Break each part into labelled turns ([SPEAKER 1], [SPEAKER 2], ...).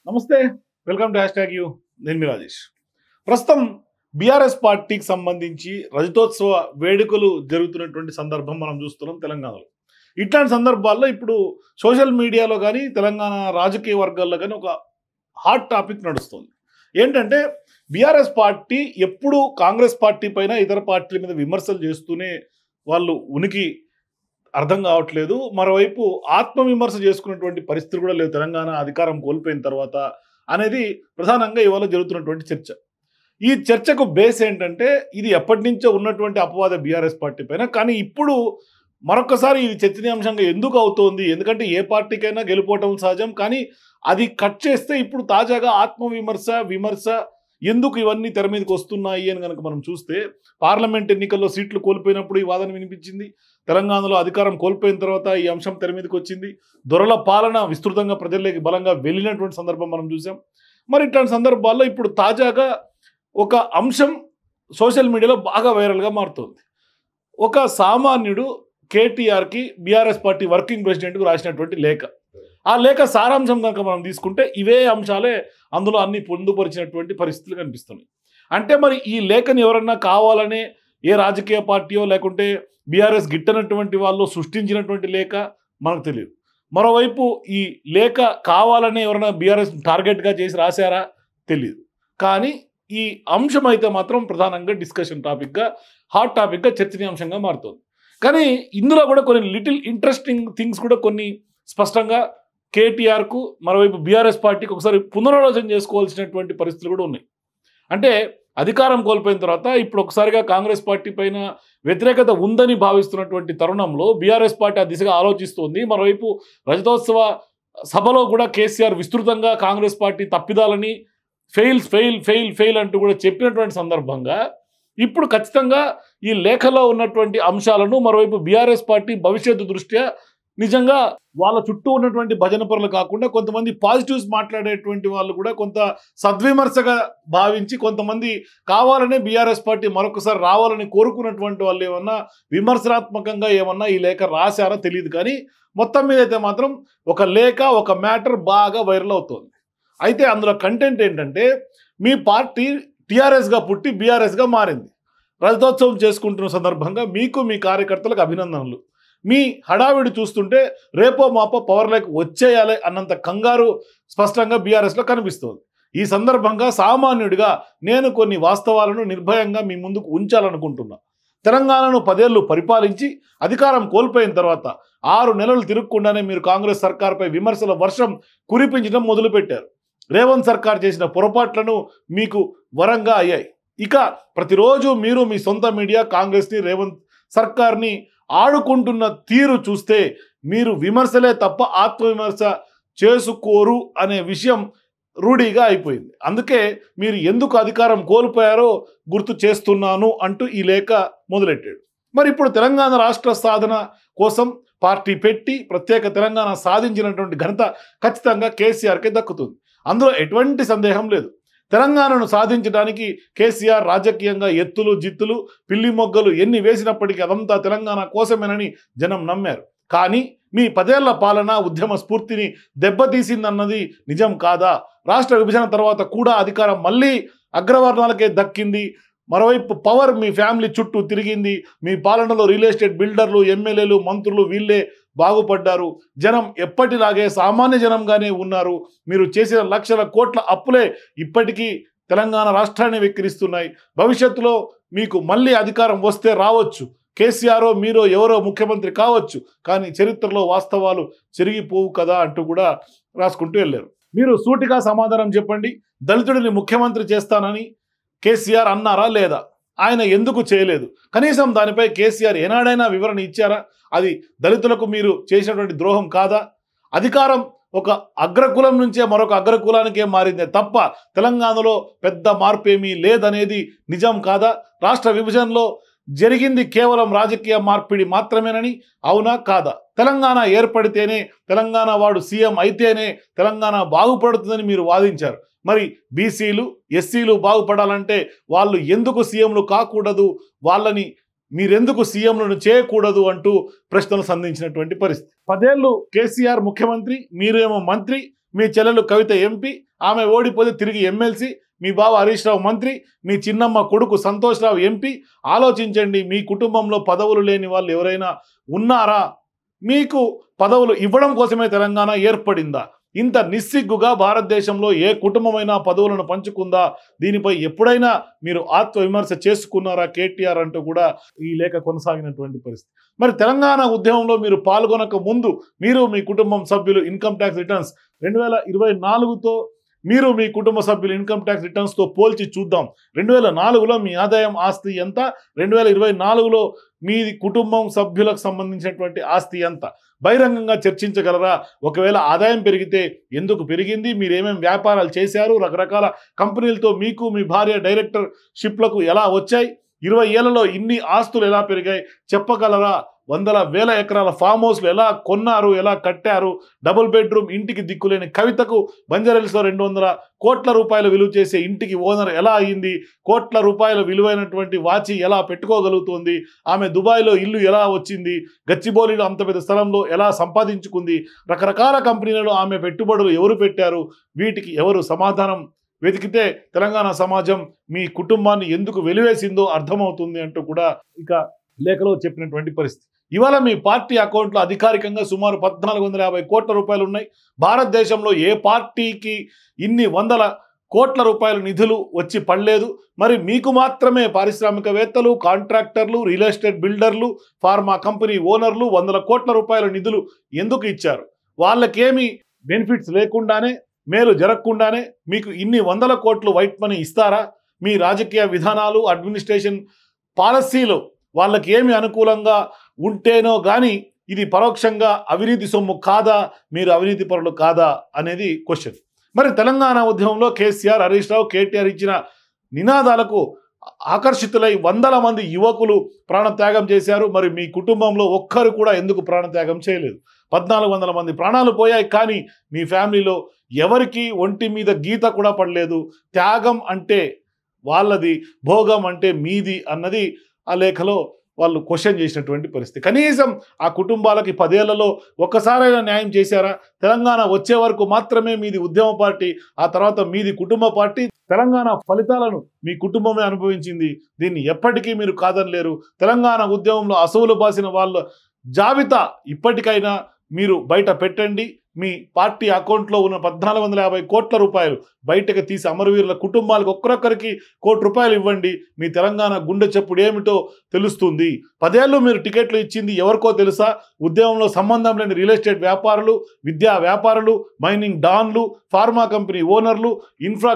[SPEAKER 1] నమస్తే, welcome to hash you. నేను మీ రాజేష్. ప్రస్తుతం బీఆర్ఎస్ పార్టీకి సంబంధించి రజతోత్సవ వేడుకలు జరుగుతున్నటువంటి సందర్భం మనం చూస్తున్నాం తెలంగాణలో. ఇట్లాంటి సందర్భాల్లో ఇప్పుడు సోషల్ మీడియాలో కానీ తెలంగాణ రాజకీయ వర్గాల్లో కానీ ఒక హాట్ టాపిక్ నడుస్తుంది. ఏంటంటే బీఆర్ఎస్ పార్టీ ఎప్పుడు కాంగ్రెస్ పార్టీ పైన ఇతర పార్టీల మీద విమర్శలు చేస్తూనే వాళ్ళు ఉనికి అర్థం కావట్లేదు. మరోవైపు ఆత్మవిమర్శ చేసుకున్నటువంటి పరిస్థితులు కూడా లేవు తెలంగాణ అధికారం కోల్పోయిన తర్వాత అనేది ప్రధానంగా ఇవాళ జరుగుతున్నటువంటి చర్చ. ఈ చర్చకు బేస్ ఏంటంటే ఇది ఎప్పటి నుంచో ఉన్నటువంటి అపవాద బీఆర్ఎస్ పార్టీ పైన. కానీ ఇప్పుడు మరొకసారి ఇది చర్చనీయాంశంగా ఎందుకు అవుతోంది? ఎందుకంటే ఏ పార్టీకైనా గెలుపోవటం సహజం. కానీ అది కట్ చేస్తే ఇప్పుడు తాజాగా విమర్శ ఎందుకు ఇవన్నీ తెర మీదకి వస్తున్నాయి అని కనుక మనం చూస్తే, పార్లమెంట్ ఎన్నికల్లో సీట్లు కోల్పోయినప్పుడు ఈ వాదన వినిపించింది. తెలంగాణలో అధికారం కోల్పోయిన తర్వాత ఈ అంశం తెర మీదకి వచ్చింది. దొరల పాలన విస్తృతంగా ప్రజల్లోకి బలంగా వెళ్ళినటువంటి సందర్భం మనం చూసాం. మరి ఇట్లాంటి సందర్భాల్లో ఇప్పుడు తాజాగా ఒక అంశం సోషల్ మీడియాలో బాగా వైరల్గా మారుతుంది. ఒక సామాన్యుడు కేటీఆర్కి బీఆర్ఎస్ పార్టీ వర్కింగ్ ప్రెసిడెంట్కు రాసినటువంటి లేఖ. ఆ లేఖ సారాంశం కనుక మనం తీసుకుంటే ఇవే అంశాలే అందులో అన్ని పొందుపరిచినటువంటి పరిస్థితులు కనిపిస్తున్నాయి. అంటే మరి ఈ లేఖని ఎవరన్నా కావాలనే ఏ రాజకీయ పార్టీయో లేకుంటే బీఆర్ఎస్ గిట్టనటువంటి వాళ్ళు సృష్టించినటువంటి లేఖ మనకు తెలియదు. మరోవైపు ఈ లేఖ కావాలనే ఎవరైనా బీఆర్ఎస్ టార్గెట్గా చేసి రాశారా తెలియదు. కానీ ఈ అంశం అయితే మాత్రం ప్రధానంగా డిస్కషన్ టాపిక్గా, హాట్ టాపిక్గా, చర్చనీయాంశంగా మారుతుంది. కానీ ఇందులో కూడా కొన్ని లిటిల్ ఇంట్రెస్టింగ్ థింగ్స్ కూడా కొన్ని స్పష్టంగా కేటీఆర్కు మరోవైపు బీఆర్ఎస్ పార్టీకి ఒకసారి పునరాలోచన చేసుకోవాల్సినటువంటి పరిస్థితులు కూడా ఉన్నాయి. అంటే అధికారం కోల్పోయిన తర్వాత ఇప్పుడు ఒకసారిగా కాంగ్రెస్ పార్టీ పైన వ్యతిరేకత ఉందని భావిస్తున్నటువంటి తరుణంలో బీఆర్ఎస్ పార్టీ ఆ దిశగా ఆలోచిస్తోంది. మరోవైపు రజతోత్సవ సభలో కూడా కేసీఆర్ విస్తృతంగా కాంగ్రెస్ పార్టీ తప్పిదాలని ఫెయిల్ అంటూ కూడా చెప్పినటువంటి సందర్భంగా ఇప్పుడు ఖచ్చితంగా ఈ లేఖలో ఉన్నటువంటి అంశాలను మరోవైపు బీఆర్ఎస్ పార్టీ భవిష్యత్తు దృష్ట్యా నిజంగా వాళ్ళ చుట్టూ ఉన్నటువంటి భజన పరులు కాకుండా కొంతమంది పాజిటివ్స్ మాట్లాడేటువంటి వాళ్ళు కూడా కొంత సద్విమర్శగా భావించి, కొంతమంది కావాలనే బీఆర్ఎస్ పార్టీ మరొకసారి రావాలని కోరుకున్నటువంటి వాళ్ళు ఏమన్నా విమర్శనాత్మకంగా ఏమన్నా ఈ లేఖ రాశారో తెలియదు. కానీ మొత్తం మీద అయితే మాత్రం ఒక లేఖ, ఒక మ్యాటర్ బాగా వైరల్ అవుతుంది. అయితే అందులో కంటెంట్ ఏంటంటే, మీ పార్టీ టీఆర్ఎస్గా పుట్టి బీఆర్ఎస్గా మారింది. రజతోత్సవం చేసుకుంటున్న సందర్భంగా మీకు, మీ కార్యకర్తలకు అభినందనలు. మీ హడావిడి చూస్తుంటే రేపో మాపో పవర్లోకి వచ్చేయాలి అన్నంత కంగారు స్పష్టంగా బీఆర్ఎస్లో కనిపిస్తుంది. ఈ సందర్భంగా సామాన్యుడిగా నేను కొన్ని వాస్తవాలను నిర్భయంగా మీ ముందుకు ఉంచాలనుకుంటున్నా. తెలంగాణను 10 ఏళ్లు పరిపాలించి అధికారం కోల్పోయిన తర్వాత 6 నెలలు తిరగకుండానే మీరు కాంగ్రెస్ సర్కార్పై విమర్శల వర్షం కురిపించడం మొదలుపెట్టారు. రేవంత్ సర్కార్ చేసిన పొరపాట్లను మీకు వరంగా అయ్యాయి. ఇక ప్రతిరోజు మీరు మీ సొంత మీడియా కాంగ్రెస్ని, రేవంత్ సర్కార్ని ఆడుకుంటున్న తీరు చూస్తే మీరు విమర్శలే తప్ప ఆత్మవిమర్శ చేసుకోరు అనే విషయం రూఢిగా అయిపోయింది. అందుకే మీరు ఎందుకు అధికారం కోల్పోయారో గుర్తు చేస్తున్నాను అంటూ ఈ లేఖ మొదలెట్టాడు. మరి ఇప్పుడు తెలంగాణ రాష్ట్ర సాధన కోసం పార్టీ పెట్టి ప్రత్యేక తెలంగాణ సాధించినటువంటి ఘనత ఖచ్చితంగా కేసీఆర్కే దక్కుతుంది. అందులో ఎటువంటి సందేహం లేదు. తెలంగాణను సాధించడానికి కేసీఆర్ రాజకీయంగా ఎత్తులు జిత్తులు పిల్లి మొగ్గలు ఎన్ని వేసినప్పటికీ అదంతా తెలంగాణ కోసమేనని జనం నమ్మారు. కానీ మీ 10 ఏళ్ల పాలన ఉద్యమ స్ఫూర్తిని దెబ్బతీసిందన్నది నిజం కాదా? రాష్ట్ర విభజన తర్వాత కూడా అధికారం మళ్ళీ అగ్రవర్ణాలకే దక్కింది. మరోవైపు పవర్ మీ ఫ్యామిలీ చుట్టూ తిరిగింది. మీ పాలనలో రియల్ ఎస్టేట్ బిల్డర్లు, ఎమ్మెల్యేలు, మంత్రులు వీళ్ళే బాగుపడ్డారు. జనం ఎప్పటిలాగే సామాన్య జనంగానే ఉన్నారు. మీరు చేసిన లక్షల కోట్ల అప్పులే ఇప్పటికీ తెలంగాణ రాష్ట్రాన్ని వెక్కిరిస్తున్నాయి. భవిష్యత్తులో మీకు మళ్ళీ అధికారం వస్తే రావచ్చు, కేసీఆరో మీరో ఎవరో ముఖ్యమంత్రి కావచ్చు. కానీ చరిత్రలో వాస్తవాలు చెరిగిపోవు కదా అంటూ కూడా రాసుకుంటూ వెళ్ళారు. మీరు సూటిగా సమాధానం చెప్పండి. దళితుడిని ముఖ్యమంత్రి చేస్తానని కేసీఆర్ అన్నారా లేదా? ఆయన ఎందుకు చేయలేదు? కనీసం దానిపై కేసీఆర్ ఏనాడైనా వివరణ ఇచ్చారా? అది దళితులకు మీరు చేసినటువంటి ద్రోహం కాదా? అధికారం ఒక అగ్రకులం నుంచే మరొక అగ్రకులానికే మారిందే తప్ప తెలంగాణలో పెద్ద మార్పేమీ లేదనేది నిజం కాదా? రాష్ట్ర విభజనలో జరిగింది కేవలం రాజకీయ మార్పిడి మాత్రమేనని అవునా కాదా? తెలంగాణ ఏర్పడితేనే, తెలంగాణ వాడు సీఎం అయితేనే తెలంగాణ బాగుపడుతుందని మీరు వాదించారు. మరి బీసీలు, ఎస్సీలు బాగుపడాలంటే వాళ్ళు ఎందుకు సీఎంలు కాకూడదు? వాళ్ళని మీరెందుకు సీఎంలను చేయకూడదు అంటూ ప్రశ్నలు సంధించినటువంటి పరిస్థితి. 10 ఏళ్ళు కేసీఆర్ ముఖ్యమంత్రి, మీరేమో మంత్రి, మీ చెల్లెలు కవిత ఎంపీ, ఆమె ఓడిపోతే తిరిగి ఎమ్మెల్సీ, మీ బావ హరీష్ రావు మంత్రి, మీ చిన్నమ్మ కొడుకు సంతోష్ రావు ఎంపీ. ఆలోచించండి, మీ కుటుంబంలో పదవులు లేని వాళ్ళు ఎవరైనా ఉన్నారా? మీకు పదవులు ఇవ్వడం కోసమే తెలంగాణ ఏర్పడిందా? ఇంత నిస్సిగ్గుగా భారతదేశంలో ఏ కుటుంబమైనా పదవులను పంచుకుందా? దీనిపై ఎప్పుడైనా మీరు ఆత్మవిమర్శ చేసుకున్నారా కేటీఆర్ అంటూ కూడా ఈ లేఖ కొనసాగినటువంటి పరిస్థితి. మరి తెలంగాణ ఉద్యమంలో మీరు పాల్గొనక ముందు మీరు మీ కుటుంబం సభ్యులు ఇన్కమ్ ట్యాక్స్ రిటర్న్స్ 2024తో మీరు మీ కుటుంబ సభ్యులు ఇన్కమ్ ట్యాక్స్ రిటర్న్స్తో పోల్చి చూద్దాం. 2004లో మీ ఆదాయం ఆస్తి ఎంత, 2024లో మీ కుటుంబం సభ్యులకు సంబంధించినటువంటి ఆస్తి ఎంత? బహిరంగంగా చర్చించగలరా? ఒకవేళ ఆదాయం పెరిగితే ఎందుకు పెరిగింది, మీరేమేం వ్యాపారాలు చేశారు, రకరకాల కంపెనీలతో మీకు మీ భార్య డైరెక్టర్షిప్లకు ఎలా వచ్చాయి, 20 ఏళ్లలో ఇన్ని ఆస్తులు ఎలా పెరిగాయి చెప్పగలరా? వందల వేల ఎకరాల ఫామ్ హౌస్లు ఎలా కొన్నారు, ఎలా కట్టారు? డబుల్ బెడ్రూమ్ ఇంటికి దిక్కులేని కవితకు బంజారాహిల్స్లో 200 కోట్ల రూపాయలు విలువ చేసే ఇంటికి ఓనర్ ఎలా అయింది? కోట్ల రూపాయల విలువైనటువంటి వాచి ఎలా పెట్టుకోగలుగుతుంది? ఆమె దుబాయ్లో ఇల్లు ఎలా వచ్చింది? గచ్చిబౌలిలో అంత పెద్ద స్థలంలో ఎలా సంపాదించుకుంది? రకరకాల కంపెనీలలో ఆమె పెట్టుబడులు ఎవరు పెట్టారు? వీటికి ఎవరు సమాధానం వెతికితే తెలంగాణ సమాజం మీ కుటుంబాన్ని ఎందుకు వెలివేసిందో అర్థమవుతుంది అంటూ కూడా ఇక లేఖలో చెప్పినటువంటి పరిస్థితి. ఇవాళ మీ పార్టీ అకౌంట్లో అధికారికంగా సుమారు 1450 కోట్ల రూపాయలు ఉన్నాయి. భారతదేశంలో ఏ పార్టీకి ఇన్ని వందల కోట్ల రూపాయల నిధులు వచ్చి పడలేదు. మరి మీకు మాత్రమే పారిశ్రామికవేత్తలు, కాంట్రాక్టర్లు, రియల్ ఎస్టేట్ బిల్డర్లు, ఫార్మా కంపెనీ ఓనర్లు 100 కోట్ల రూపాయల నిధులు ఎందుకు ఇచ్చారు? వాళ్ళకేమి బెనిఫిట్స్ లేకుండానే, మేలు జరగకుండానే మీకు ఇన్ని 100 కోట్లు వైట్ మనీ ఇస్తారా? మీ రాజకీయ విధానాలు, అడ్మినిస్ట్రేషన్ పాలసీలు వాళ్ళకి ఏమి అనుకూలంగా ఉంటేనో కానీ ఇది పరోక్షంగా అవినీతి సొమ్ము కాదా, మీరు అవినీతి పరులు కాదా అనేది క్వశ్చన్. మరి తెలంగాణ ఉద్యమంలో కేసీఆర్, హరీష్ రావు, కేటీఆర్ ఇచ్చిన నినాదాలకు ఆకర్షితులై వందల మంది యువకులు ప్రాణత్యాగం చేశారు. మరి మీ కుటుంబంలో ఒక్కరు కూడా ఎందుకు ప్రాణత్యాగం చేయలేదు? 1400 మంది ప్రాణాలు పోయాయి, కానీ మీ ఫ్యామిలీలో ఎవరికి ఒంటి మీద గీత కూడా పడలేదు. త్యాగం అంటే వాళ్ళది, భోగం అంటే మీది అన్నది ఆ లేఖలో వాళ్ళు క్వశ్చన్ చేసినటువంటి పరిస్థితి. కనీసం ఆ కుటుంబాలకి 10 ఏళ్లలో ఒక్కసారైనా న్యాయం చేశారా? తెలంగాణ వచ్చే వరకు మాత్రమే మీది ఉద్యమ పార్టీ, ఆ తర్వాత మీది కుటుంబ పార్టీ. తెలంగాణ ఫలితాలను మీ కుటుంబమే అనుభవించింది. దీన్ని ఎప్పటికీ మీరు కాదనలేరు. తెలంగాణ ఉద్యమంలో అసూలు బాసిన వాళ్ళ జాబితా ఇప్పటికైనా మీరు బయట పెట్టండి. మీ పార్టీ అకౌంట్లో ఉన్న 1450 కోట్ల రూపాయలు బయటకు తీసి అమరవీరుల కుటుంబాలకు ఒక్కొక్కరికి ₹1 కోటి ఇవ్వండి. మీ తెలంగాణ గుండె చప్పుడు ఏమిటో తెలుస్తుంది. 10 ఏళ్ళు మీరు టికెట్లు ఇచ్చింది ఎవరికో తెలుసా? ఉద్యమంలో సంబంధం లేని రియల్ ఎస్టేట్ వ్యాపారులు, విద్యా వ్యాపారులు, మైనింగ్ డాన్లు, ఫార్మా కంపెనీ ఓనర్లు, ఇన్ఫ్రా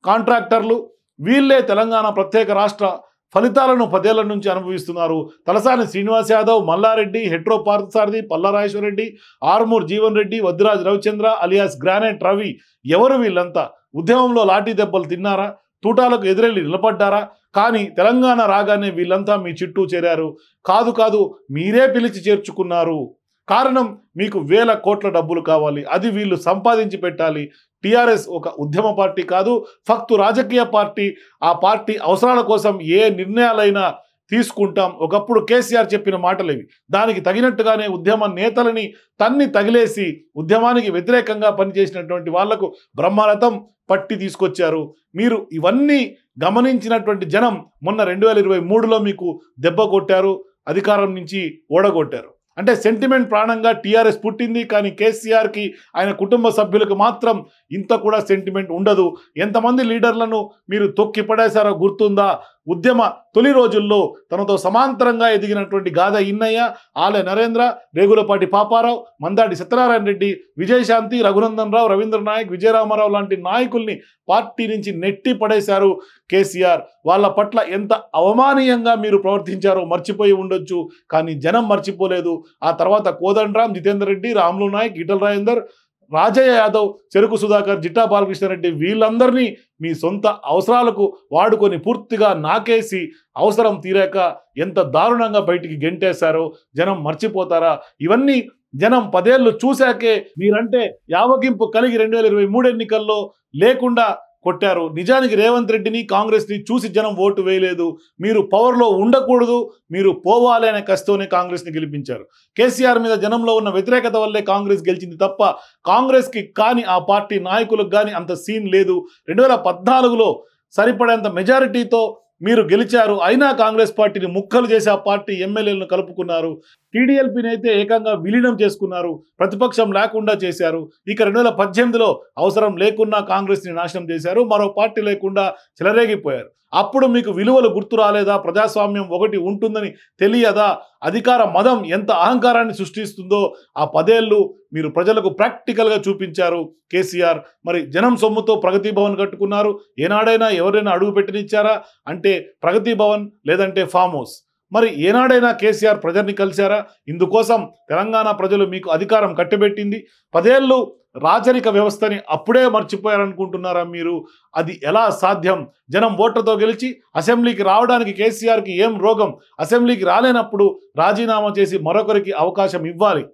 [SPEAKER 1] కాంట్రాక్టర్లు, వీళ్ళే తెలంగాణ ప్రత్యేక రాష్ట్ర ఫలితాలను 10 ఏళ్ల నుంచి అనుభవిస్తున్నారు. తలసాని శ్రీనివాస్ యాదవ్, మల్లారెడ్డి, హెట్రో పార్థసారథి, పల్లారాజేశ్వర రెడ్డి, ఆర్మూర్ జీవన్ రెడ్డి, వద్దిరాజ్ రవిచంద్ర అలియాస్ గ్రానైట్ రవి, ఎవరు వీళ్ళంతా? ఉద్యమంలో లాఠీ దెబ్బలు తిన్నారా? తూటాలకు ఎదురెళ్ళి నిలబడ్డారా? కానీ తెలంగాణ రాగానే వీళ్ళంతా మీ చుట్టూ చేరారు. కాదు, మీరే పిలిచి చేర్చుకున్నారు. కారణం, మీకు వేల కోట్ల డబ్బులు కావాలి, అది వీళ్ళు సంపాదించి పెట్టాలి. టీఆర్ఎస్ ఒక ఉద్యమ పార్టీ కాదు, ఫక్తు రాజకీయ పార్టీ. ఆ పార్టీ అవసరాల కోసం ఏ నిర్ణయాలైనా తీసుకుంటాం. ఒకప్పుడు కేసీఆర్ చెప్పిన మాటలు ఇవి. దానికి తగినట్టుగానే ఉద్యమ నేతలని తగిలేసి ఉద్యమానికి వ్యతిరేకంగా పనిచేసినటువంటి వాళ్లకు బ్రహ్మరథం పట్టి తీసుకొచ్చారు. మీరు ఇవన్నీ గమనించినటువంటి జనం మొన్న 2023లో మీకు దెబ్బ కొట్టారు, అధికారం నుంచి ఓడగొట్టారు. అంటే సెంటిమెంట్ ప్రాణంగా టీఆర్ఎస్ పుట్టింది, కానీ కేసీఆర్కి ఆయన కుటుంబ సభ్యులకు మాత్రం ఇంత కూడా సెంటిమెంట్ ఉండదు. ఎంతమంది లీడర్లను మీరు తొక్కి పడేశారో గుర్తుందా? ఉద్యమ తొలి రోజుల్లో తనతో సమాంతరంగా ఎదిగినటువంటి గాథ ఇన్నయ్య, ఆలె నరేంద్ర, రేగులపాటి పాపారావు, మందాడి సత్యనారాయణ రెడ్డి, విజయశాంతి, రఘునందన్ రావు, రవీంద్ర నాయక్, విజయరామారావు లాంటి నాయకుల్ని పార్టీ నుంచి నెట్టి పడేశారు కేసీఆర్. వాళ్ళ పట్ల ఎంత అవమానీయంగా మీరు ప్రవర్తించారో మర్చిపోయి ఉండొచ్చు, కానీ జనం మర్చిపోలేదు. ఆ తర్వాత కోదండరాం, జితేందర్ రెడ్డి, రాములు నాయక్, ఈటల రాజేందర్, రాజయ్య యాదవ్, చెరుకు సుధాకర్, జిట్టా బాలకృష్ణారెడ్డి, వీళ్ళందరినీ మీ సొంత అవసరాలకు వాడుకొని పూర్తిగా నాకేసి అవసరం తీరాక ఎంత దారుణంగా బయటికి గెంటేశారో జనం మర్చిపోతారా? ఇవన్నీ జనం 10 ఏళ్ళు చూశాకే మీరంటే యావగింపు కలిగి 2023 ఎన్నికల్లో లేకుండా కొట్టారు. నిజానికి రేవంత్ రెడ్డిని కాంగ్రెస్ని చూసి జనం ఓటు వేయలేదు. మీరు పవర్లో ఉండకూడదు, మీరు పోవాలి అనే కసితోనే కాంగ్రెస్ని గెలిపించారు. కేసీఆర్ మీద జనంలో ఉన్న వ్యతిరేకత వల్లే కాంగ్రెస్ గెలిచింది తప్ప కాంగ్రెస్కి కానీ ఆ పార్టీ నాయకులకు కానీ అంత సీన్ లేదు. 2014లో సరిపడేంత మెజారిటీతో మీరు గెలిచారు. అయినా కాంగ్రెస్ పార్టీని ముక్కలు చేసి ఆ పార్టీ ఎమ్మెల్యేలను కలుపుకున్నారు. టీడీఎల్పీని అయితే ఏకంగా విలీనం చేసుకున్నారు. ప్రతిపక్షం లేకుండా చేశారు. ఇక 2018లో అవసరం లేకున్నా కాంగ్రెస్ని నాశనం చేశారు. మరో పార్టీ లేకుండా చెలరేగిపోయారు. అప్పుడు మీకు విలువలు గుర్తు రాలేదా? ప్రజాస్వామ్యం ఒకటి ఉంటుందని తెలియదా? అధికార మదం ఎంత అహంకారాన్ని సృష్టిస్తుందో ఆ 10 ఏళ్ళు మీరు ప్రజలకు ప్రాక్టికల్గా చూపించారు కేసీఆర్. మరి జనం సొమ్ముతో ప్రగతి భవన్ కట్టుకున్నారు. ఏనాడైనా ఎవరైనా అడుగు పెట్టనిచ్చారా? అంటే ప్రగతి భవన్ లేదంటే ఫామ్ హౌస్. మరి ఏనాడైనా కేసీఆర్ ప్రజల్ని కలిశారా? ఇందుకోసం తెలంగాణ ప్రజలు మీకు అధికారం కట్టబెట్టింది. 10 ఏళ్ళు రాచరిక వ్యవస్థని అప్పుడే మర్చిపోయారనుకుంటున్నారా మీరు? అది ఎలా సాధ్యం? జనం ఓట్లతో గెలిచి అసెంబ్లీకి రావడానికి కేసీఆర్కి ఏం రోగం? అసెంబ్లీకి రాలేనప్పుడు రాజీనామా చేసి మరొకరికి అవకాశం ఇవ్వాలి.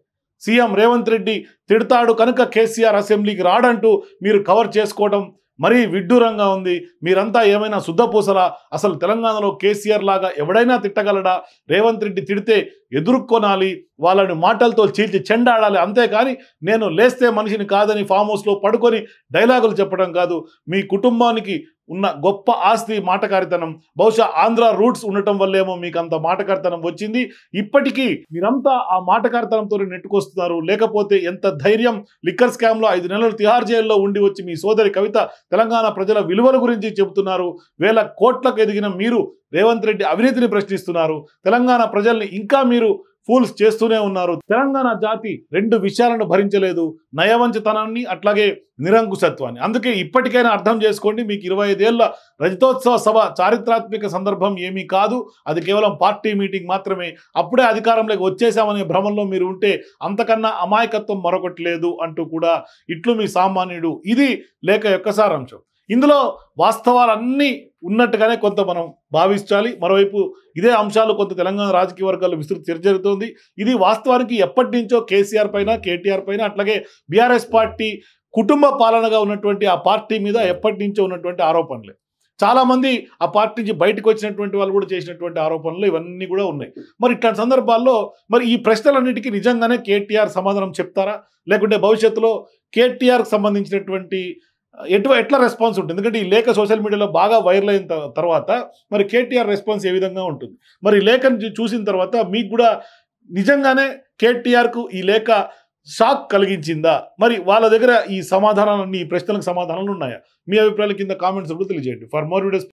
[SPEAKER 1] సీఎం రేవంత్ రెడ్డి తిడతాడు కనుక కేసీఆర్ అసెంబ్లీకి రాడంటూ మీరు కవర్ చేసుకోవడం మరీ విడ్డూరంగా ఉంది. మీరంతా ఏమైనా శుద్ధపూసలా? అసలు తెలంగాణలో కేసీఆర్ లాగా ఎవడైనా తిట్టగలడా? రేవంత్ రెడ్డి తిడితే ఎదుర్కొనాలి, వాళ్ళని మాటలతో చీల్చి చెండాడాలి. అంతేకాని నేను లేస్తే మనిషిని కాదని ఫామ్ హౌస్లో పడుకొని డైలాగులు చెప్పడం కాదు. మీ కుటుంబానికి ఉన్న గొప్ప ఆస్తి మాటకారితనం. బహుశా ఆంధ్ర రూట్స్ ఉండటం వల్లేమో మీకు అంత మాటకారితనం వచ్చింది. ఇప్పటికీ మీరంతా ఆ మాటకారితనంతో నెట్టుకొస్తున్నారు. లేకపోతే ఎంత ధైర్యం? లిక్కర్ స్కామ్లో 5 నెలలు తిహార్ జైల్లో ఉండి వచ్చి మీ సోదరి కవిత తెలంగాణ ప్రజల విలువల గురించి చెబుతున్నారు. వేల కోట్లకు ఎదిగిన మీరు రేవంత్ రెడ్డి అవినీతిని ప్రశ్నిస్తున్నారు. తెలంగాణ ప్రజల్ని ఇంకా మీరు ఫూల్స్ చేస్తూనే ఉన్నారు. తెలంగాణ జాతి 2 విషయాలను భరించలేదు, నయవంచతనాన్ని అట్లాగే నిరంకుశత్వాన్ని. అందుకే ఇప్పటికైనా అర్థం చేసుకోండి, మీకు 25 ఏళ్ల రజతోత్సవ సభ చారిత్రాత్మక సందర్భం ఏమీ కాదు. అది కేవలం పార్టీ మీటింగ్ మాత్రమే. అప్పుడే అధికారంలోకి వచ్చేసామనే భ్రమంలో మీరు ఉంటే అంతకన్నా అమాయకత్వం మరొకటి లేదు అంటూ కూడా ఇట్లు మీ సామాన్యుడు. ఇది లేఖ యొక్క సారాంశం. ఇందులో వాస్తవాలన్నీ ఉన్నట్టుగానే కొంత మనం భావించాలి. మరోవైపు ఇదే అంశాలు కొంత తెలంగాణ రాజకీయ వర్గాల్లో విస్తృత చర్చ జరుగుతోంది. ఇది వాస్తవానికి ఎప్పటి నుంచో కేసీఆర్ పైన, కేటీఆర్ పైన, అట్లాగే బీఆర్ఎస్ పార్టీ కుటుంబ పాలనగా ఉన్నటువంటి ఆ పార్టీ మీద ఎప్పటి నుంచో ఉన్నటువంటి ఆరోపణలే. చాలామంది ఆ పార్టీ నుంచి బయటకు వచ్చినటువంటి వాళ్ళు కూడా చేసినటువంటి ఆరోపణలు ఇవన్నీ కూడా ఉన్నాయి. మరి ఇట్లాంటి సందర్భాల్లో మరి ఈ ప్రశ్నలన్నిటికీ నిజంగానే కేటీఆర్ సమాధానం చెప్తారా? లేకుంటే భవిష్యత్తులో కేటీఆర్కి సంబంధించినటువంటి ఎట్లా రెస్పాన్స్ ఉంటుంది? ఎందుకంటే ఈ లేఖ సోషల్ మీడియాలో బాగా వైరల్ అయిన తర్వాత మరి కేటీఆర్ రెస్పాన్స్ ఏ విధంగా ఉంటుంది? మరి లేఖను చూసిన తర్వాత మీకు కూడా నిజంగానే కేటీఆర్కు ఈ లేఖ షాక్ కలిగించిందా? మరి వాళ్ళ దగ్గర ఈ సమాధానాలన్నీ, ఈ ప్రశ్నలకు సమాధానాలు ఉన్నాయా? మీ అభిప్రాయాల కింద కామెంట్స్ కూడా తెలియజేయండి. For more videos